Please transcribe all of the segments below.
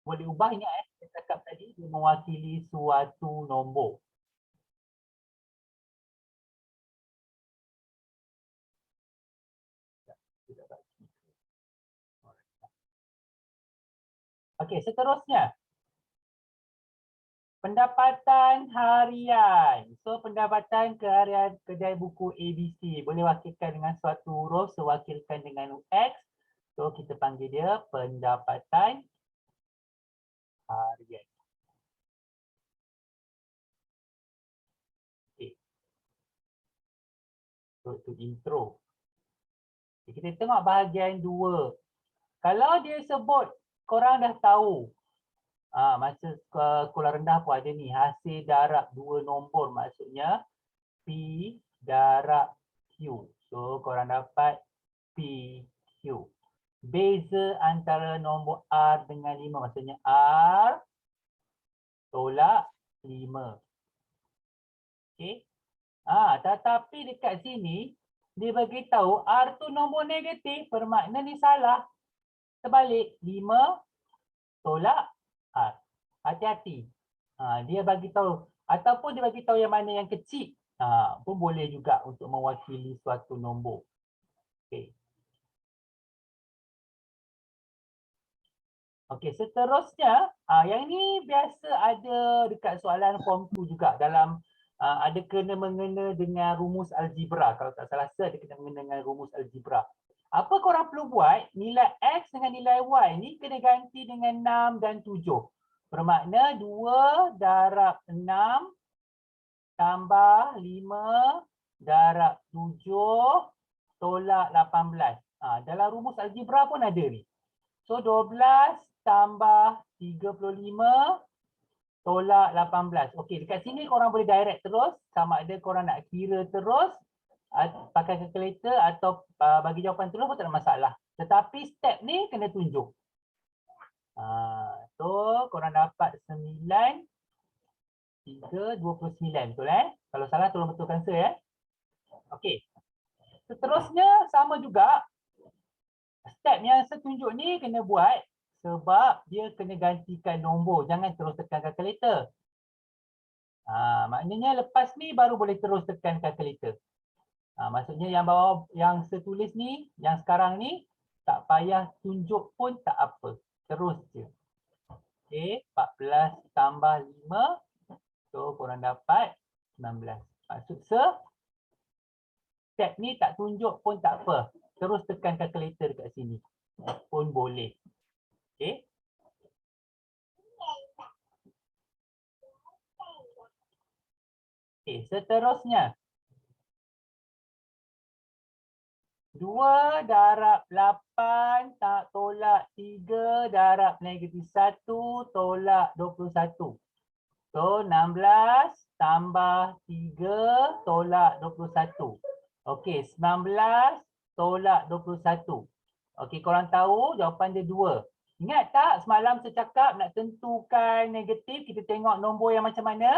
Boleh ubah, ingat saya cakap tadi dia mewakili suatu nombor. Okey, seterusnya. Pendapatan harian. So, pendapatan harian kedai buku ABC. Boleh wakilkan dengan suatu huruf, sewakilkan dengan X. So, kita panggil dia pendapatan harian. Okay. So, itu intro. Okay, kita tengok bahagian 2. Kalau dia sebut, korang dah tahu. Masa sekolah rendah pun ada ni, hasil darab 2 nombor, maksudnya P darab Q. So korang dapat PQ. Beza antara nombor R dengan 5, maksudnya R tolak 5. Okey. Tetapi dekat sini dia bagi tahu R tu nombor negatif, bermakna ni salah. Terbalik, 5 tolak R. Hati-hati. Dia bagi tahu, ataupun dia bagi tahu yang mana yang kecil, pun boleh juga untuk mewakili suatu nombor. Okey. Okey, seterusnya, yang ni biasa ada dekat soalan form 2 juga, dalam ada kena mengena dengan rumus algebra. Kalau tak salah, ada kena mengena dengan rumus algebra. Apa korang perlu buat? Nilai X dengan nilai Y ni kena ganti dengan 6 dan 7. Bermakna 2 darab 6 tambah 5 darab 7 tolak 18. Dalam rumus algebra pun ada ni. So 12 tambah 35 tolak 18. Okey, dekat sini korang boleh direct terus, sama ada korang nak kira terus pakai kalkulator atau bagi jawapan terus pun tak ada masalah. Tetapi step ni kena tunjuk. So korang dapat 9 3 29, betul Kalau salah tolong betulkan saya Okey. Seterusnya sama juga. Step yang saya tunjuk ni kena buat sebab dia kena gantikan nombor. Jangan terus tekan kalkulator. Maknanya lepas ni baru boleh terus tekan kalkulator. Maksudnya yang bawah, yang saya tulis ni, yang sekarang ni, tak payah tunjuk pun tak apa. Terus je. Okey, 14 tambah 5. So, korang dapat 19. Maksud step ni tak tunjuk pun tak apa. Terus tekan kalkulator kat sini. Pun boleh. Okey. Okey, seterusnya. 2 darab 8 tak tolak 3 darab negatif 1 tolak 21. So 16 tambah 3 tolak 21. Okey, 19 tolak 21. Okey, korang tahu jawapan dia 2. Ingat tak semalam saya cakap nak tentukan negatif, kita tengok nombor yang macam mana?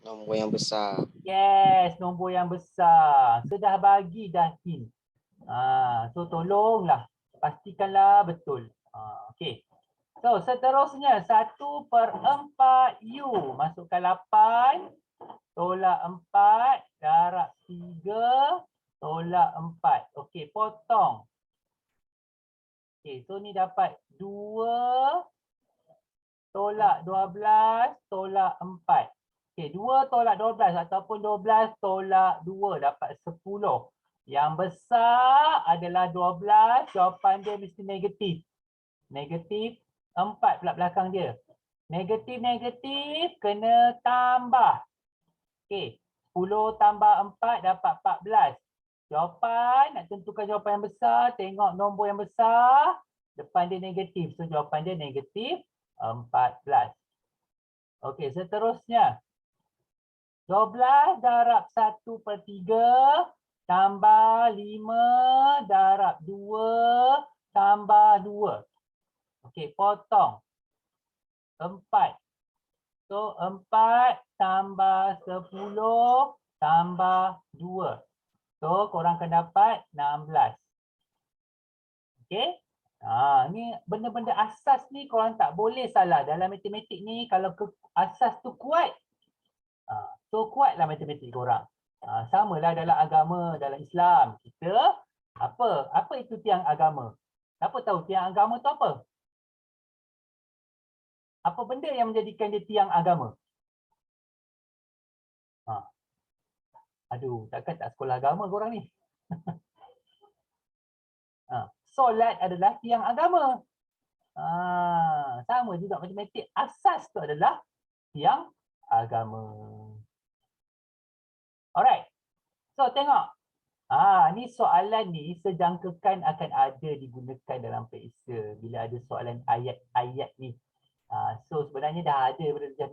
Nombor yang besar. Yes, nombor yang besar. Sudah bagi dah hint. So tolonglah, pastikanlah betul. Okey. So seterusnya 1/4 U. Masukkan 8 tolak 4 darab 3 tolak 4. Okey, potong. Okey, so ni dapat 2 tolak 12 tolak 4. Okey, 2 tolak 12 ataupun 12 tolak 2 dapat 10. Yang besar adalah 12, jawapan dia mesti negatif. Negatif 4 pula belakang dia. Negatif-negatif kena tambah. Okey, 10 tambah 4 dapat 14. Jawapan, nak tentukan jawapan yang besar, tengok nombor yang besar, depan dia negatif. So jawapan dia negatif 14. Okey, seterusnya. 12 darab 1/3 tambah 5 darab 2 tambah 2. Okey, potong. 4. So 4 tambah 10 tambah 2. So korang akan dapat 16. Okey. Ni benda-benda asas ni korang tak boleh salah. Dalam matematik ni kalau asas tu kuat, so kuatlah matematik korang. Samalah dalam agama, dalam Islam. Kita apa itu tiang agama? Siapa tahu tiang agama tu apa? Apa benda yang menjadikan dia tiang agama? Aduh, takkan tak sekolah agama korang ni? Solat adalah tiang agama. Sama juga matematik. Asas tu adalah tiang agama. Alright. So tengok. Ni soalan ni sejangkakan akan ada digunakan dalam periksa bila ada soalan ayat-ayat ni. So sebenarnya dah ada daripada darjah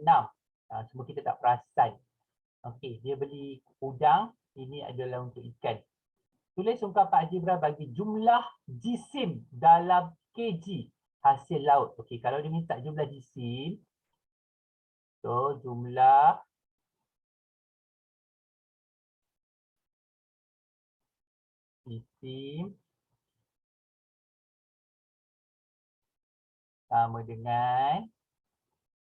6. Cuma kita tak perasan. Okey, dia beli udang, ini adalah untuk ikan. Tulis ungkapan algebra bagi jumlah jisim dalam kg hasil laut. Okey, kalau dia minta jumlah jisim, so jumlah jisim sama dengan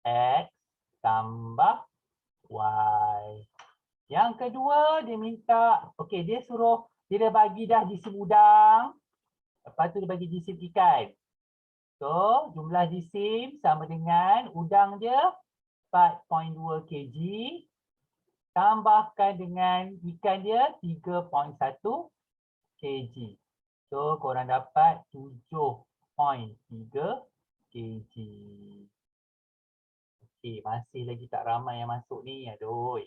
X tambah Y. Yang kedua, dia minta, okey, dia suruh, dia dah bagi dah jisim udang, lepas tu dia bagi jisim ikan. So, jumlah jisim sama dengan udang dia 4.2 kg, tambahkan dengan ikan dia 3.1 kg. So, korang dapat 7.3 kg. Okey, masih lagi tak ramai yang masuk ni. Aduh.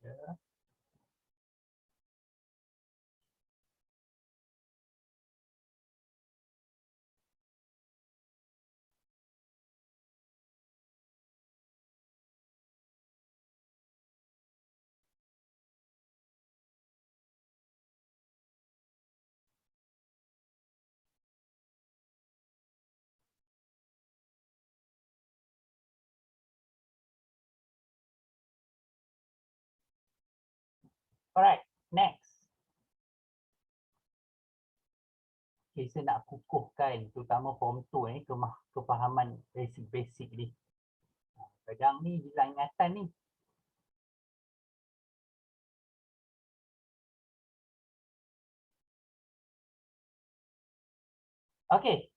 Ya. Alright, next. Okay, saya nak kukuhkan terutama form 2 ni kefahaman basic-basic ni. Kadang ni hilang ingatan ni. Okey.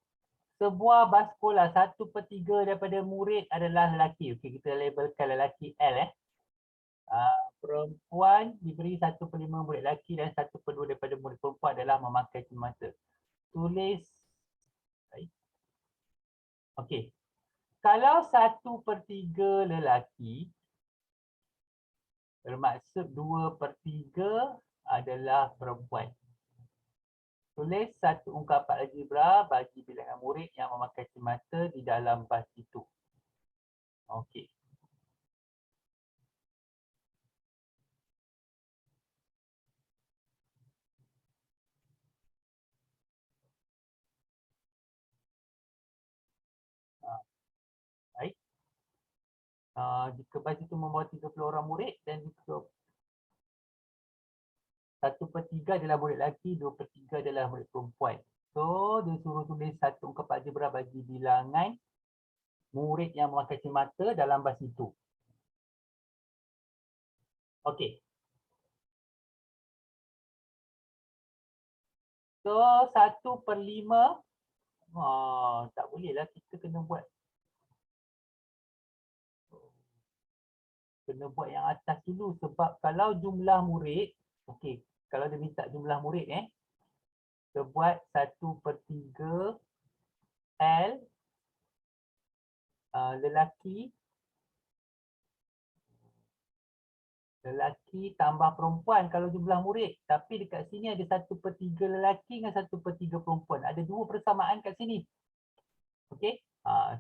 Sebuah bas sekolah 1/3 daripada murid adalah lelaki. Okey, kita labelkan lelaki L perempuan diberi 1/5 murid lelaki dan 1/2 daripada murid perempuan adalah memakai cermin. Tulis. Okey. Kalau 1/3 lelaki, bermaksud 2/3 adalah perempuan. Tulis satu ungkapan algebra bagi bilangan murid yang memakai cermata di dalam bas itu. Okey. Baik. Jika bas itu membawa 30 orang murid dan jika 1/3 adalah murid lelaki, 2/3 adalah murid perempuan. So, dia suruh tulis satu ungkapan algebra bagi bilangan murid yang memakai cermata dalam bas itu. Okey. So, 1/5. Tak bolehlah, kita kena buat yang atas dulu sebab kalau jumlah murid, okey, kalau dia minta jumlah murid Kita buat 1/3 L lelaki tambah perempuan kalau jumlah murid. Tapi dekat sini ada 1/3 lelaki dengan 1/3 perempuan. Ada dua persamaan kat sini. Okey.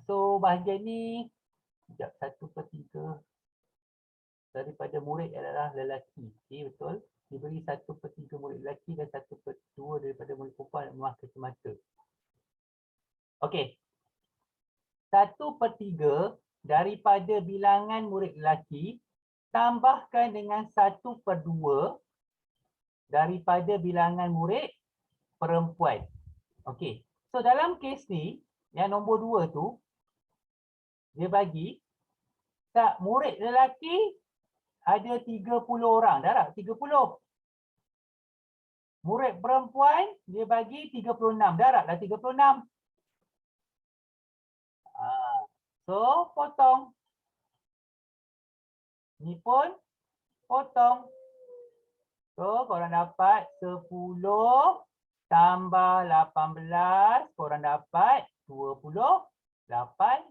So bahagian ni, sekejap, 1/3 daripada murid adalah lelaki. Okey, betul. Diberi 1/3 murid lelaki dan 1/2 daripada murid perempuan memang kacamata. Okey. 1/3 daripada bilangan murid lelaki tambahkan dengan 1/2 daripada bilangan murid perempuan. Okey. So dalam kes ni, yang nombor 2 tu, dia bagi tak murid lelaki ada 30 orang. Dah tak? 30. Murid perempuan dia bagi 36. Dah tak? Dah 36. So potong. Ni pun potong. So korang dapat 10 tambah 18, korang dapat 28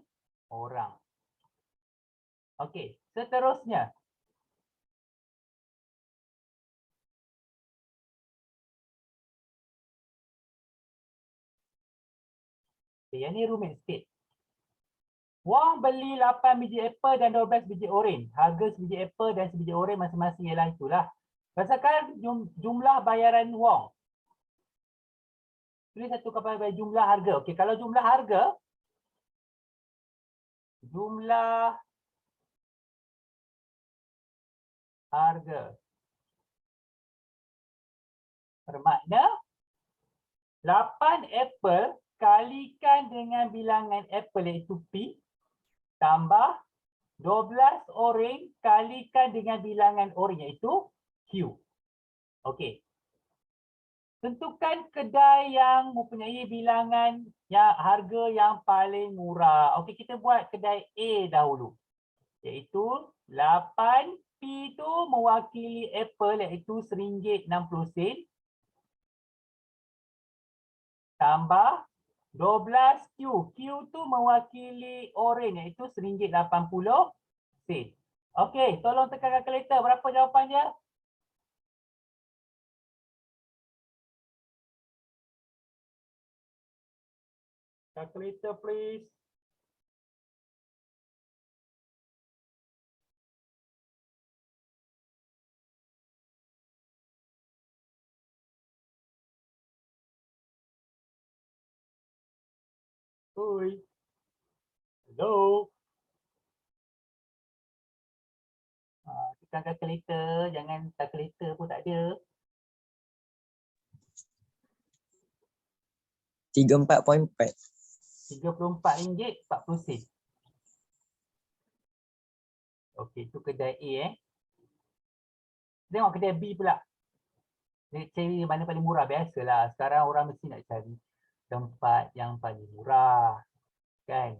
orang. Okey, seterusnya. Okay, yang ni rumit sikit. Wong beli 8 biji apple dan 12 biji oren. Harga sebiji apple dan sebiji oren masing-masing ialah itulah. Berdasarkan jumlah bayaran Wong. Tulis satu kapal bayar jumlah harga. Okey, kalau jumlah harga, bermakna 8 apple kalikan dengan bilangan apple iaitu P tambah 12 oren kalikan dengan bilangan oren iaitu Q. Okey. Tentukan kedai yang mempunyai bilangan yang harga yang paling murah. Okey, kita buat kedai A dahulu. Iaitu 8P tu mewakili apple iaitu RM1.60 tambah 12Q. Q tu mewakili oren iaitu RM1.80. Okey, tolong tekan kalkulator. Berapa jawapan dia? Calculator please. Oi. Hello. Tekan calculator, jangan calculator pun tak ada. 34.4. RM34.40. Okey, itu kedai A Tengok kedai B pula. Dia cari mana paling murah. Biasalah, sekarang orang mesti nak cari tempat yang paling murah. Kan?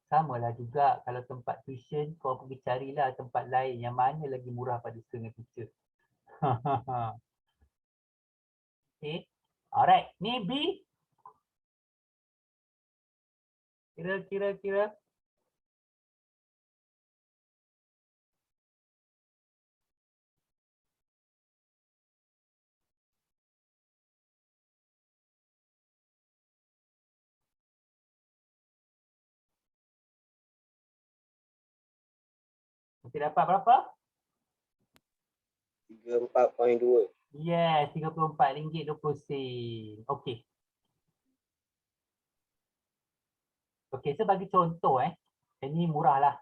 Samalah juga kalau tempat tuition, kau pergi carilah tempat lain yang mana lagi murah pada setengah teacher. Okay. Alright, ni B. Kira. Mesti dapat berapa? 34.2. Yes, RM34.20. Okey. Okey, sebagai contoh ini murah lah.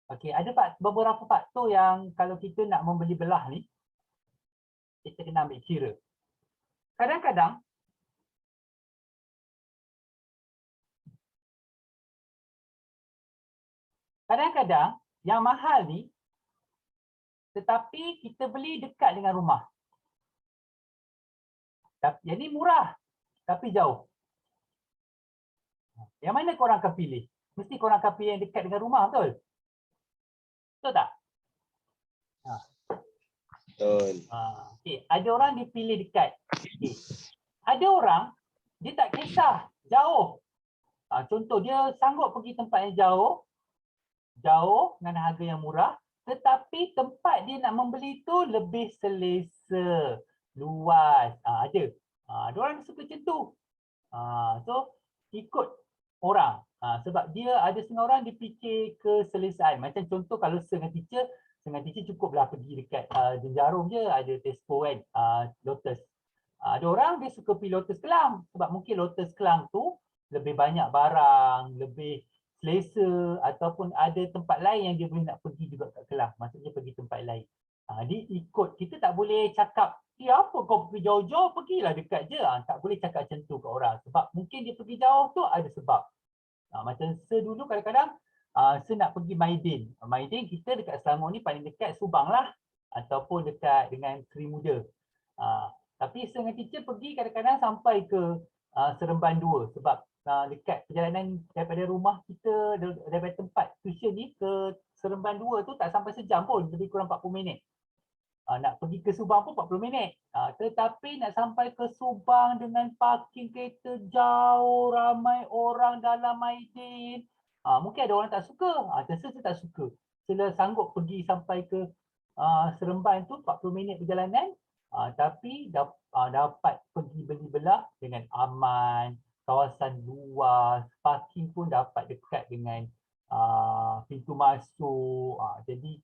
Okey, ada beberapa faktor yang kalau kita nak membeli belah ni, kita kena ambil kira. Kadang-kadang yang mahal ni tetapi kita beli dekat dengan rumah. Jadi murah tapi jauh. Yang mana korang akan pilih? Mesti korang akan pilih yang dekat dengan rumah, betul? Betul tak? Betul. Okey, ada orang dia pilih dekat. Okey. Ada orang dia tak kisah jauh. Contoh dia sanggup pergi tempat yang jauh dengan harga yang murah, tetapi tempat dia nak membeli tu lebih selesa, luas. Ada. Ada orang suka macam tu. So ikut orang. Sebab dia ada setengah orang dia fikir keselesaan. Macam contoh kalau dengan teacher cukuplah pergi dekat Jenjarum je ada Tesco kan, Lotus. Ada orang dia suka pergi Lotus Kelang sebab mungkin Lotus Kelang tu lebih banyak barang, lebih selesa, ataupun ada tempat lain yang dia boleh nak pergi juga kat Kelang. Maksudnya pergi tempat lain. Dia ikut. Kita tak boleh cakap, apa kau pergi jauh-jauh, pergilah dekat je. Tak boleh cakap macam tu kat orang. Sebab mungkin dia pergi jauh tu ada sebab. Macam dulu kadang-kadang saya nak pergi Maidin. Maidin kita dekat Selangor ni paling dekat Subang lah. Ataupun dekat dengan Seri Muda. Tapi saya dengan teacher pergi kadang-kadang sampai ke Seremban 2 sebab dekat perjalanan daripada rumah kita, daripada tempat tuition ni ke Seremban 2 tu tak sampai sejam pun, lebih kurang 40 minit. Nak pergi ke Subang pun 40 minit. Tetapi nak sampai ke Subang dengan parking kereta jauh, ramai orang dalam Aidin. Mungkin ada orang tak suka. Saya tak suka. Saya sanggup pergi sampai ke Seremban tu 40 minit perjalanan. Tapi dapat pergi beli belah dengan aman, kawasan luas, parking pun dapat dekat dengan pintu masuk. Jadi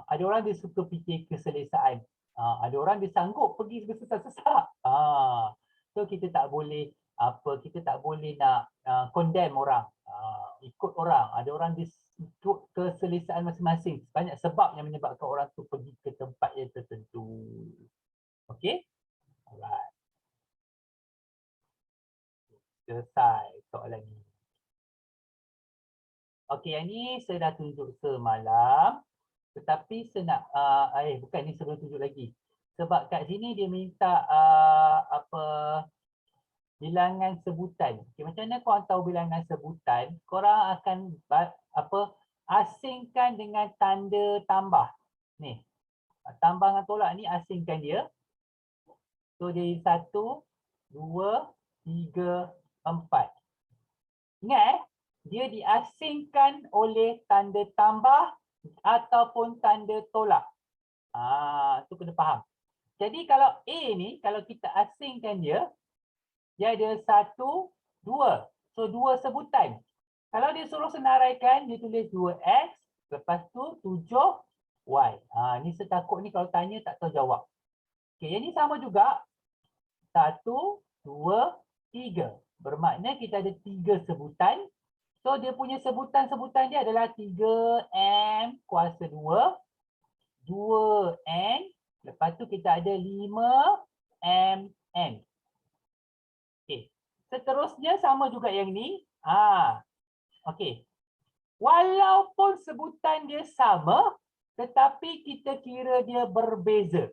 ada orang dia suka fikir keselesaan. Ada orang dia sanggup pergi bersesak-sesak. So kita tak boleh kita tak boleh nak condemn orang. Ikut orang. Ada orang dia ikut keselesaan masing-masing. Banyak sebab yang menyebabkan orang tu pergi ke tempat yang tertentu. Okey? Alright. Selesai soalan ni. Okey, yang ni saya dah tunjuk semalam. Tetapi saya nak bukan ni sebelum tunjuk lagi. Sebab kat sini dia minta bilangan sebutan. Okay, macam mana korang tahu bilangan sebutan? Korang akan asingkan dengan tanda tambah. Ni. Tambah dengan tolak ni asingkan dia. So jadi 1, 2, 3, 4. Ingat dia diasingkan oleh tanda tambah ataupun tanda tolak. Tu kena faham. Jadi kalau A ni, kalau kita asingkan dia ada 1, 2. So 2 sebutan. Kalau dia suruh senaraikan, dia tulis 2X, lepas tu 7Y. Ni saya takut ni kalau tanya tak tahu jawab. Okay, yang ni sama juga. 1, 2, 3. Bermakna kita ada 3 sebutan. So dia punya sebutan-sebutan dia adalah 3M kuasa 2, 2N, lepas tu kita ada 5MN. Okey. Seterusnya sama juga yang ni. Okey. Walaupun sebutan dia sama, tetapi kita kira dia berbeza.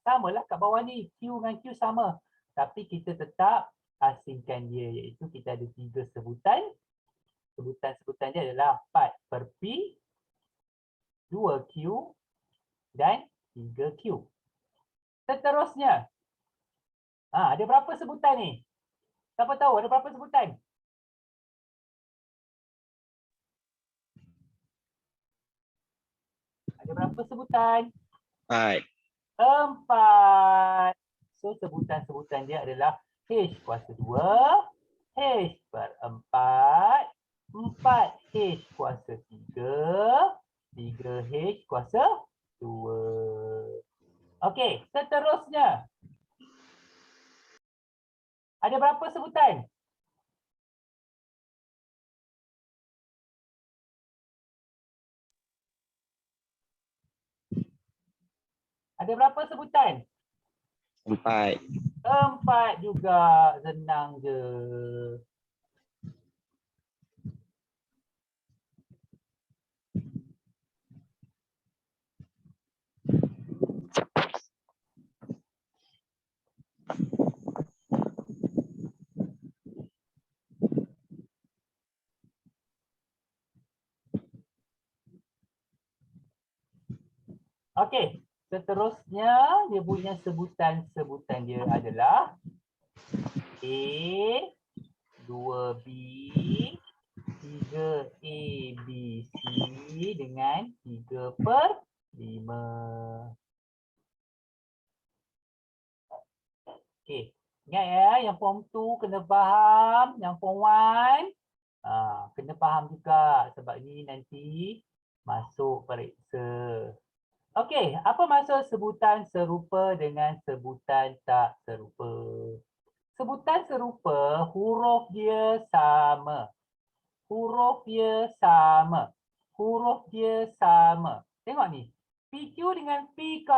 Samalah kat bawah ni, Q dengan Q sama. Tapi kita tetap asingkan dia, iaitu kita ada 3 sebutan. Sebutan-sebutan dia adalah 4 per P, 2Q dan 3Q. Seterusnya, ada berapa sebutan ni? Siapa tahu ada berapa sebutan? Ada berapa sebutan? 4. 4. So sebutan-sebutan dia adalah H kuasa 2, H per 4, 4H kuasa 3, 3H kuasa 2. Okey, seterusnya. Ada berapa sebutan? Ada berapa sebutan? 4. 4 juga. Senang je. Okey, seterusnya dia punya sebutan-sebutan dia adalah A, 2B, 3A, B, C dengan 3/5. Okey, ingat ya yang form 2 kena faham, yang form 1 kena faham juga sebab ni nanti masuk periksa. Okey, apa maksud sebutan serupa dengan sebutan tak serupa? Sebutan serupa, huruf dia sama. Huruf dia sama. Huruf dia sama. Tengok ni. PQ dengan P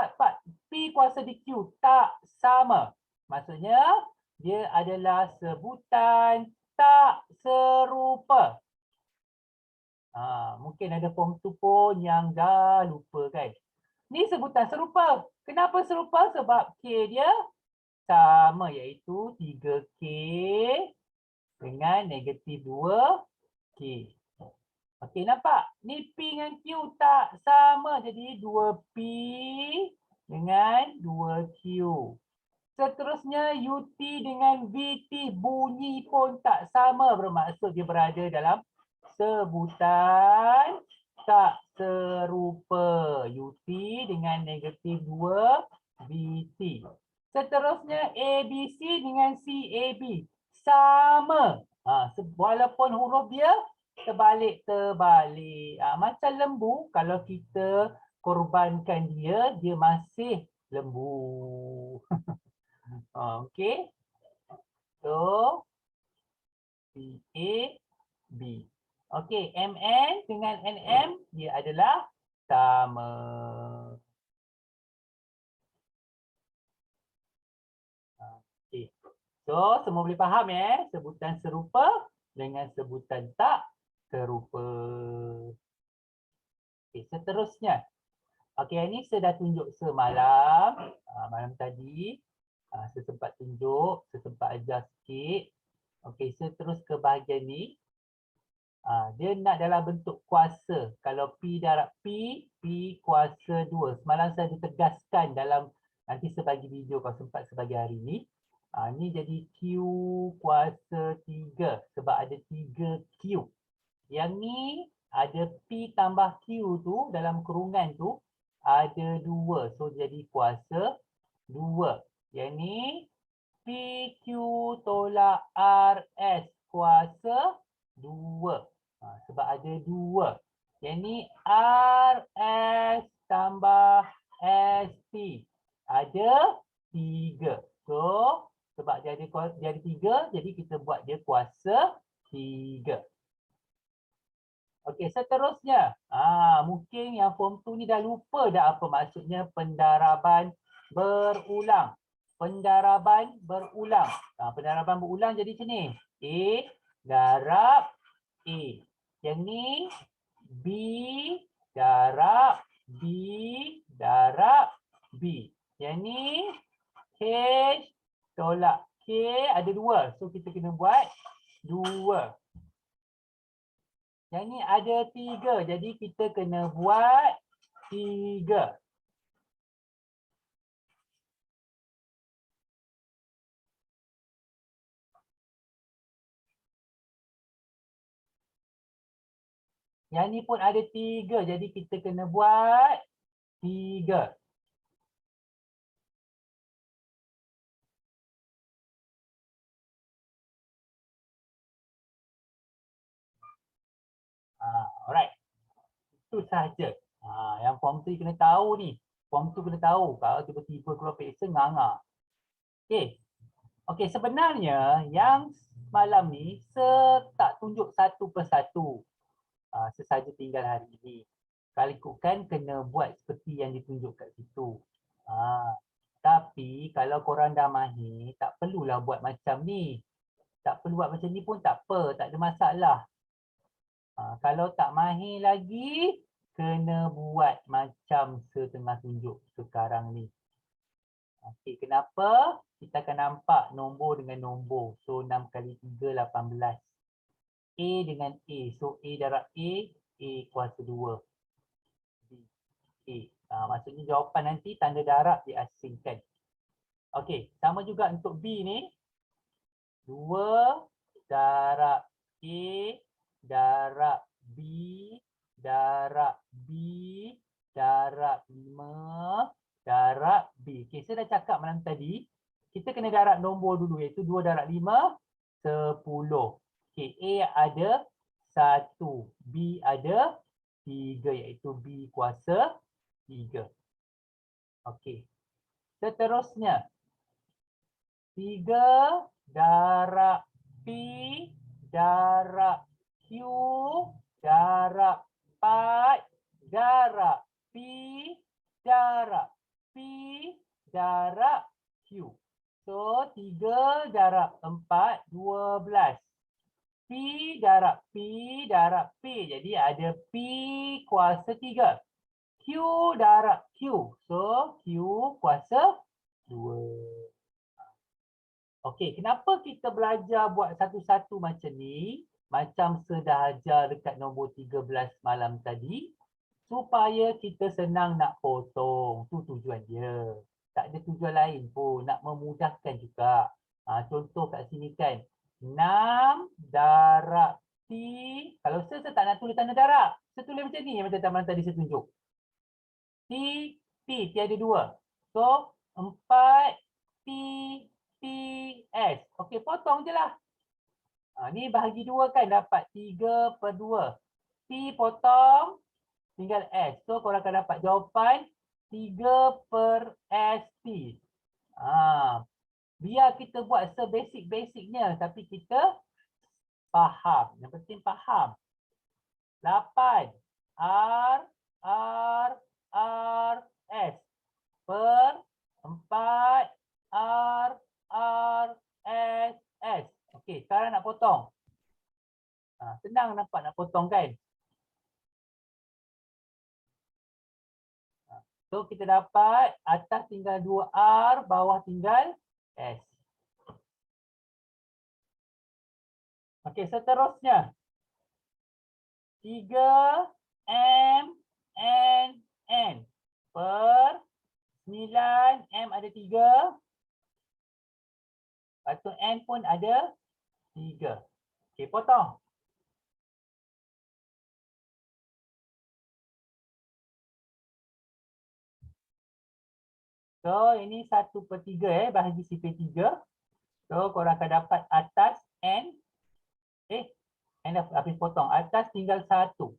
kuasa DQ tak sama. Maksudnya, dia adalah sebutan tak serupa. Mungkin ada form 2 pun yang dah lupa kan. Ni sebutan serupa. Kenapa serupa? Sebab K dia sama iaitu 3K dengan negatif 2K. Okey, nampak? Ni P dengan Q tak sama. Jadi 2P dengan 2Q. Seterusnya UT dengan VT bunyi pun tak sama. Bermaksud dia berada dalam sebutan tak serupa. UT dengan negatif 2 VT. Seterusnya ABC dengan CAB sama. Walaupun huruf dia terbalik-terbalik. Macam lembu, kalau kita korbankan dia, dia masih lembu. Okey. So, CAB. Okey, MN dengan NM dia adalah sama. Okey. So, semua boleh faham ya, sebutan serupa dengan sebutan tak serupa. Okey, seterusnya. Okey, ini saya dah tunjuk semalam, malam tadi. Saya sempat tunjuk, saya sempat ajar sikit. Okey, saya terus ke bahagian ni. Dia nak dalam bentuk kuasa. Kalau P darab P, P kuasa 2. Semalam saya ditegaskan dalam, nanti saya bagi video kalau sempat sebagai hari ni. Ni jadi Q kuasa 3 sebab ada 3Q. Yang ni ada P tambah Q tu dalam kurungan tu ada 2. So jadi kuasa 2. Yang ni PQ tolak RS kuasa 2. Sebab ada 2. Yang ni RS tambah ST ada 3. So sebab dia ada 3, jadi kita buat dia kuasa 3. Okey, seterusnya. Mungkin yang form 2 ni dah lupa dah apa maksudnya pendaraban berulang. Pendaraban berulang. Pendaraban berulang jadi macam ni. A darab A. Yang ni B darab B darab B. Yang ni H tolak K ada 2. So kita kena buat 2. Yang ni ada 3. Jadi kita kena buat 3. Yang ni pun ada 3. Jadi kita kena buat 3. Alright. Itu sahaja. Yang form 3 kena tahu ni. Form 2 kena tahu. Kalau tiba-tiba keluar peksa, nganga. Okey. Okey, sebenarnya yang malam ni saya tak tunjuk satu persatu. Sesaja tinggal hari ini. Kalau ikutkan kena buat seperti yang ditunjuk kat situ. Tapi kalau korang dah mahir, tak perlulah buat macam ni. Tak perlu buat macam ni pun tak apa, tak ada masalah. Kalau tak mahir lagi, kena buat macam setengah tunjuk sekarang ni. Okey, kenapa? Kita akan nampak nombor dengan nombor. So 6 kali 3, 18. A dengan A. So A darab A, A kuasa 2. B, A. Maksudnya jawapan nanti tanda darab diasingkan. Okey, sama juga untuk B ni. 2 darab A darab B darab B darab 5 darab B. Okey, saya dah cakap malam tadi, kita kena darab nombor dulu, iaitu 2 darab 5, 10. Okey, A ada 1, B ada 3, iaitu B kuasa 3. Okey, seterusnya 3 darab P darab Q darab 4 darab P darab P darab Q. So 3 darab 4, 12. P darab P darab P. Jadi ada P kuasa 3. Q darab Q. So Q kuasa 2. Okey, kenapa kita belajar buat satu-satu macam ni? Macam sedah ajar dekat nombor 13 malam tadi. Supaya kita senang nak potong. Tu tujuan dia. Tak ada tujuan lain pun. Nak memudahkan juga. Contoh kat sini kan. 6 darab T. Kalau saya tak nak tulis tanda darab. Saya tulis macam ni yang macam malam tadi saya tunjuk. T, T ada 2. So, 4 T, T, S. Okey, potong je lah. Ni bahagi 2 kan, dapat 3/2. T potong, tinggal S. So, korang akan dapat jawapan 3/ST. Biar kita buat sebasic-basicnya, tapi kita faham. Yang penting faham. 8 R, R, R, S. Per 4 R, R, S, S. Okey, sekarang nak potong. Senang nampak nak potong kan? So, kita dapat atas tinggal 2R, bawah tinggal S. Okey, seterusnya. 3 M, N, N. Per 9, M ada 3. Lepas tu N pun ada 3. Okey, potong. So, ini 1/3 bahagi sifar 3. So, korang akan dapat atas N. N dah habis potong. Atas tinggal 1.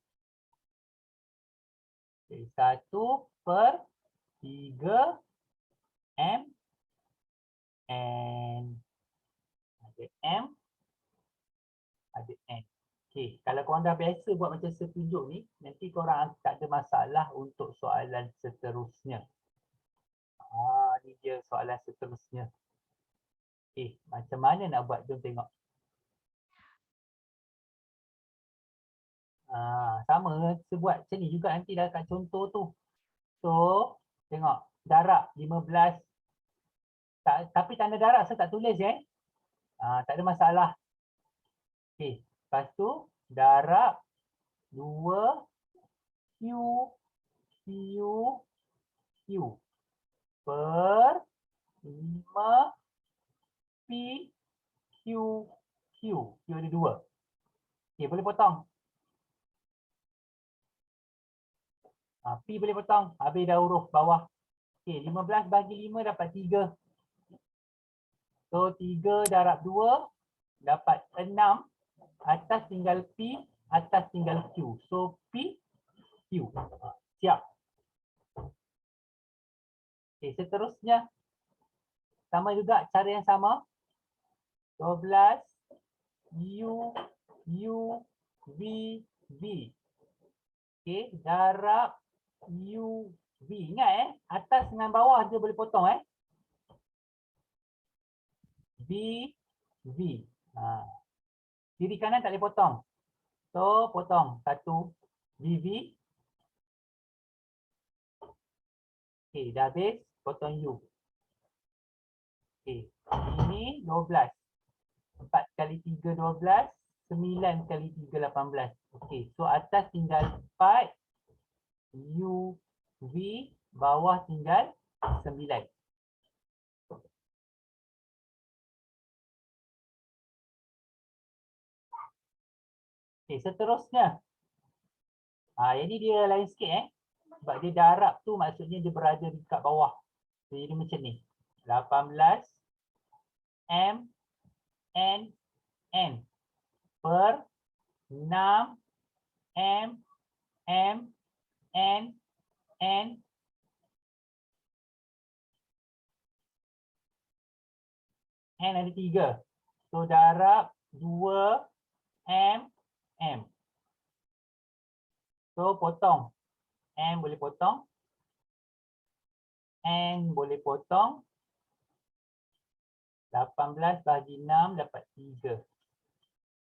Okay, 1/3 M. N. Ada M. Ada N. Okey, kalau korang dah biasa buat macam saya tunjuk ni, nanti korang tak ada masalah untuk soalan seterusnya. Ni dia soalan seterusnya. Okey, macam mana nak buat? Jom tengok. Sama, saya buat macam ni juga nanti dah kat contoh tu. So, tengok. Darab 15. Tapi tanda darab saya tak tulis tak ada masalah. Okey, lepas tu darab 2 Q, Q, Q. Per 5 P, Q, Q. Q ada 2. Okey, boleh potong. P boleh potong. Habis dah huruf bawah. Okey, 15 bagi 5 dapat 3. So, 3 darab 2 dapat 6. Atas tinggal P, atas tinggal Q. So, P, Q. Siap. Okey, seterusnya. Sama juga cara yang sama. 12 U, U, V, V. Okey, darab U, V. Ingat atas dengan bawah dia boleh potong V, V. Kiri kanan tak boleh potong. So, potong. 1 VV. Okey, dah habis. Potong U. Okey, ini 12. 4 kali 3, 12. 9 kali 3, 18. Okey, so atas tinggal 4 U, V. bawah tinggal 9. Okey, seterusnya. Yang ni dia lain sikit sebab dia darab tu maksudnya dia berada dekat bawah. Jadi macam ni. 18 M N N per 6 M M N N N ada 3. So darab 2 M M. So potong. M boleh potong. N boleh potong. 18 bahagi 6 dapat 3.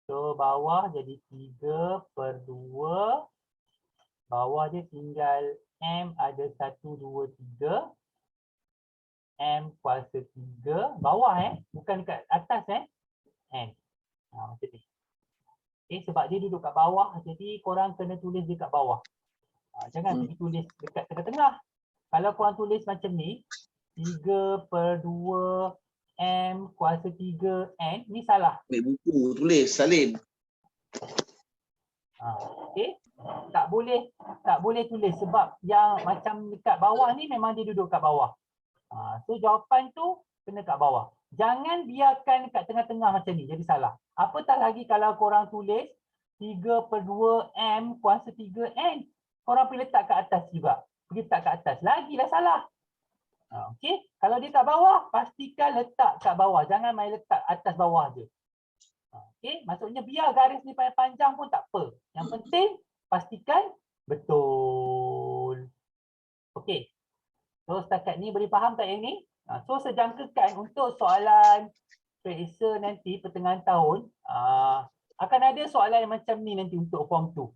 So bawah jadi 3 per 2. Bawah dia tinggal M ada 1, 2, 3. M kuasa 3. Bawah bukan dekat atas N. Macam ni. Sebab dia duduk kat bawah, jadi korang kena tulis dia kat bawah. Jangan pergi tulis dekat tengah-tengah. Kalau korang tulis macam ni, 3 per 2 M kuasa 3 N, ni salah. Ambil buku, tulis, salin. Okey. Tak boleh tulis sebab yang macam dekat bawah ni memang dia duduk kat bawah. So jawapan tu kena kat bawah. Jangan biarkan kat tengah-tengah macam ni, jadi salah. Apatah lagi kalau korang tulis 3 per 2 M kuasa 3 N. Korang pergi letak kat atas juga. Pergi letak kat atas, lagilah salah. Okey, kalau dia kat bawah, pastikan letak kat bawah. Jangan main letak atas bawah je. Okey, maksudnya biar garis ni panjang pun tak apa. Yang penting pastikan betul. Okey. So setakat ni boleh faham tak yang ni? So sejangkakan untuk soalan periksa nanti pertengahan tahun, akan ada soalan yang macam ni nanti untuk form 2.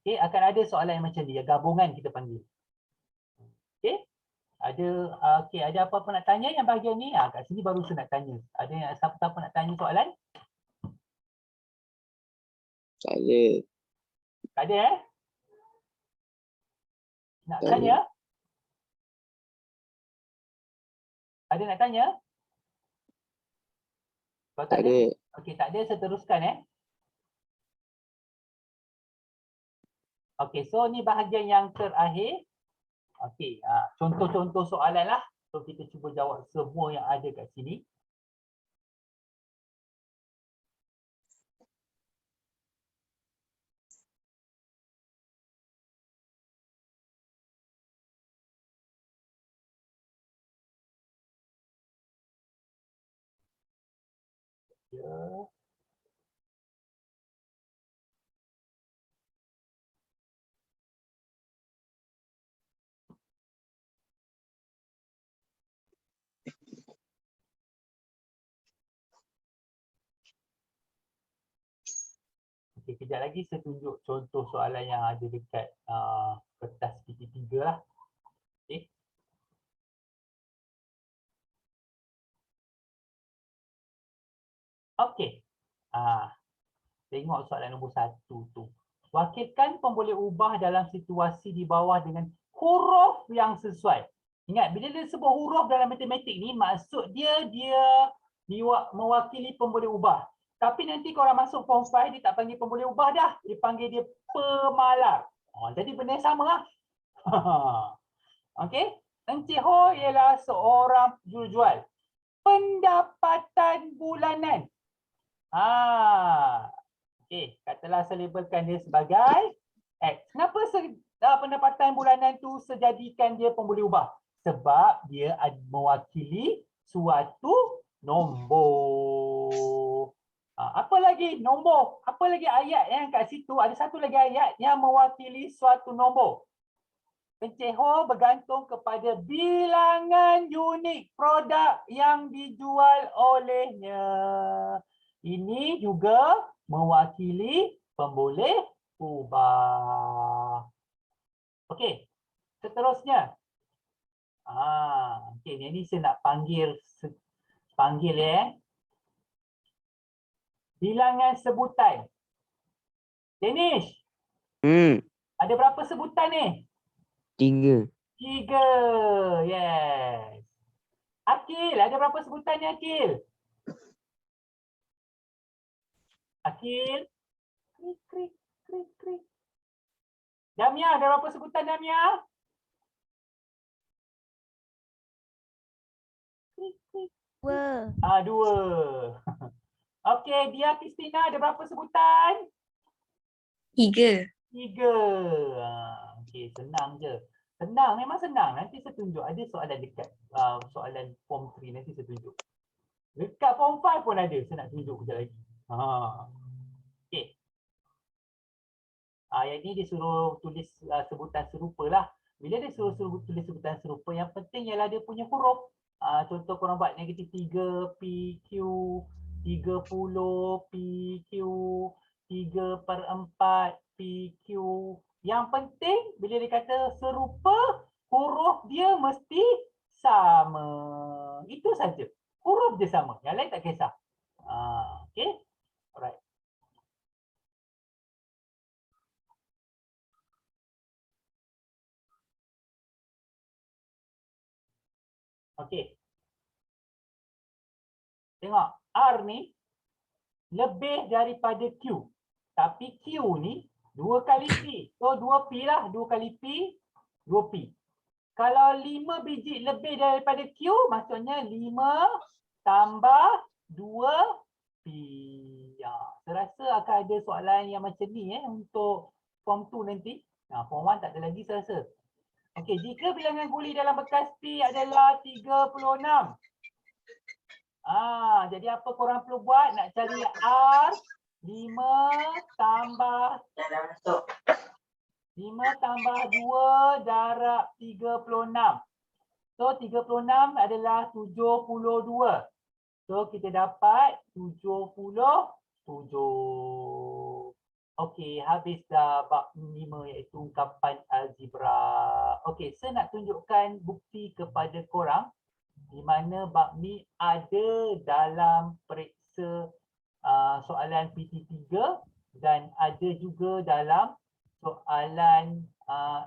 Okey, akan ada soalan yang macam ni, gabungan kita panggil. Okey. Ada apa-apa nak tanya yang bahagian ni? Kat sini baru saya nak tanya. Ada yang siapa-siapa nak tanya soalan? Tak ada. Tak ada Nak Tak tanya? Ada nak tanya? Kalau Tak ada. Okey, tak ada, saya teruskan Okey, so ni bahagian yang terakhir. Okey, contoh-contoh soalan lah. So kita cuba jawab semua yang ada kat sini. Ya. Okey, kejap lagi saya tunjuk contoh soalan yang ada dekat kertas PT3 lah. Okey. Okey. Tengok soalan nombor 1 tu. Wakilkan pemboleh ubah dalam situasi di bawah dengan huruf yang sesuai. Ingat, bila dia sebut huruf dalam matematik ni, maksud dia mewakili pemboleh ubah. Tapi nanti korang masuk form 5, dia tak panggil pemboleh ubah dah. Dia panggil dia pemalar. Jadi benda yang sama lah. Okey. Encik Ho ialah seorang jurujual. Pendapatan bulanan. Okey, katalah saya labelkan dia sebagai X. Kenapa pendapatan bulanan tu sejadikan dia pemboleh ubah? Sebab dia mewakili suatu nombor. Apa lagi nombor? Apa lagi ayat yang kat situ? Ada satu lagi ayat yang mewakili suatu nombor. Encik Ho bergantung kepada bilangan unit produk yang dijual olehnya. Ini juga mewakili pemboleh ubah. Okey, seterusnya. Okey, ini saya nak panggil bilangan sebutan. Danish. Ada berapa sebutan ni? 3. 3. Yes. Akil, ada berapa sebutan ni Akil? Akil. Krik, krik, krik, krik. Damia, ada berapa sebutan Damia? Krik, krik. 2. 2. Okey, dia Kristina ada berapa sebutan? 3. 3. Okey, senang je. Senang, memang senang. Nanti saya tunjuk. Ada soalan dekat soalan form 3 nanti saya tunjuk. Dekat form 5 pun ada. Saya nak tunjuk sekejap lagi. Okey. Yang ni dia suruh tulis sebutan serupa lah. Bila dia suruh tulis sebutan serupa, yang penting ialah dia punya huruf. Contoh korang buat negatif 3, PQ, 30, PQ, 3/4, PQ. Yang penting bila dia kata serupa, huruf dia mesti sama. Itu saja. Huruf dia sama. Yang lain tak kisah. Okay. Alright. Okey. Tengok, R ni lebih daripada Q. Tapi Q ni 2 kali P. So 2P lah, 2 kali P, 2P. Kalau 5 biji lebih daripada Q, maksudnya 5 tambah 2P. Saya rasa akan ada soalan yang macam ni untuk form 2 nanti. Form 1 tak ada lagi saya rasa. Okey, jika bilangan kuli dalam bekas P adalah 36. Jadi apa korang perlu buat? Nak cari R, 5 tambah 2 darab 36. So 36 adalah 72. So kita dapat 77. Okey, habis dah bab 5 iaitu ungkapan algebra. Okey, saya nak tunjukkan bukti kepada korang di mana bab ni ada dalam periksa soalan PT3 dan ada juga dalam soalan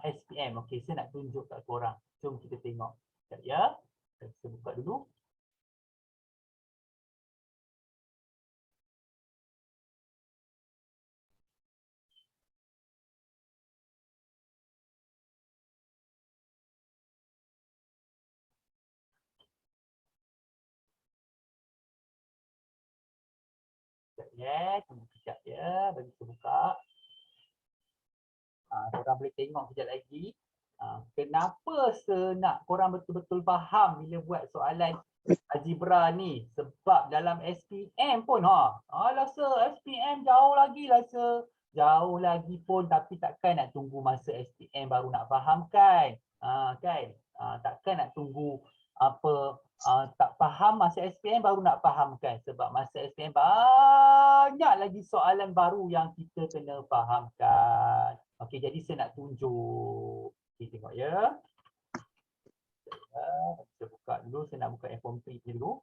SPM. Okey, saya nak tunjuk kat korang. Jom kita tengok. Sekejap ya. Saya buka dulu. Tunggu sekejap ya, bagi saya buka. Korang boleh tengok sekejap lagi. Kenapa saya nak korang betul-betul faham bila buat soalan algebra ni? Sebab dalam SPM pun rasa SPM jauh lagi jauh lagi pun, tapi takkan nak tunggu masa SPM baru nak faham kan? Takkan nak tunggu tak faham masa SPM baru nak fahamkan, sebab masa SPM banyak lagi soalan baru yang kita kena fahamkan. Okey, jadi saya nak tunjuk. Okey, tengok ya. Saya buka dulu, saya nak buka form 3 dulu.